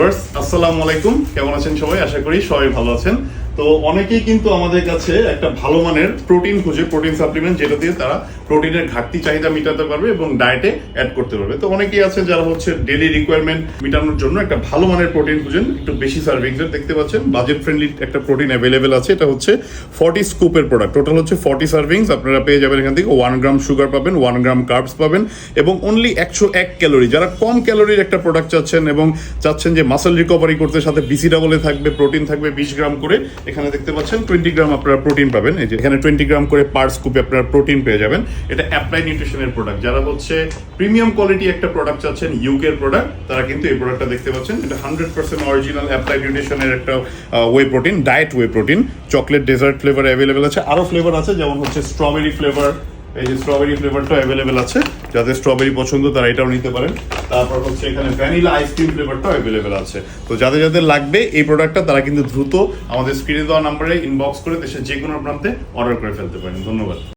Viewers আসসালামু আলাইকুম, কেমন আছেন সবাই? আশা করি সবাই ভালো আছেন। তো অনেকেই কিন্তু আমাদের কাছে একটা ভালো মানের প্রোটিন খুঁজে, প্রোটিন সাপ্লিমেন্ট যেটা দিয়ে তারা প্রোটিনের ঘাটতি চাহিদা মেটাতে পারবে এবং ডায়েটে অ্যাড করতে পারবে। তো অনেকেই আছে যারা হচ্ছে ডেইলি রিকোয়ারমেন্ট মেটানোর জন্য একটা ভালো মানের প্রোটিন খুঁজেন, একটু বেশি সার্ভিংস এর। দেখতে পাচ্ছেন বাজেট ফ্রেন্ডলি একটা প্রোটিন অ্যাভেলেবেল আছে। এটা হচ্ছে 40 স্কুপের প্রোডাক্ট, টোটাল হচ্ছে 40 সার্ভিংস। আপনারা পেয়ে যাবেন এখান থেকে 1 গ্রাম সুগার পাবেন, 1 গ্রাম কার্বস পাবেন এবং অনলি 101 ক্যালোরি। যারা কম ক্যালোরির একটা প্রোডাক্ট চাচ্ছেন এবং চাচ্ছেন যে মাসল রিকভারি করতে, সাথে বিসি ডাবলে থাকবে, প্রোটিন থাকবে 20 গ্রাম করে। এখানে দেখতে পাচ্ছেন 20 গ্রাম আপনারা প্রোটিন পাবেন। এই যে এখানে 20 গ্রাম করে পার স্কুপে আপনারা প্রোটিন পেয়ে যাবেন। এটা অ্যাপ্লাই নিউট্রিশনের প্রোডাক্ট। যারা হচ্ছে প্রিমিয়াম কোয়ালিটি একটা প্রোডাক্ট চাচ্ছেন, ইউকের প্রোডাক্ট, তারা কিন্তু এই প্রোডাক্টটা দেখতে পাচ্ছেন। এটা 100% অরিজিনাল অ্যাপ্লাই নিউট্রিশনের একটা whey protein, diet whey protein. Chocolate dessert flavour available আছে, আরো ফ্লেভার আছে, যেমন হচ্ছে স্ট্রবেরি ফ্লেভার। এই যে স্ট্রবেরি ফ্লেভারটা অ্যাভেলেবেল আছে, যাদের স্ট্রবেরি পছন্দ তারা এটাও নিতে পারেন। তারপর হচ্ছে এখানে ভ্যানিলা আইসক্রিম ফ্লেভারটাও অ্যাভেলেবেল আছে। তো যাদের যাদের লাগবে এই প্রোডাক্টটা, তারা কিন্তু দ্রুত আমাদের স্ক্রিনে দেওয়া নাম্বারে ইনবক্স করে দেশের যে কোনো প্রান্তে অর্ডার করে ফেলতে পারেন। ধন্যবাদ।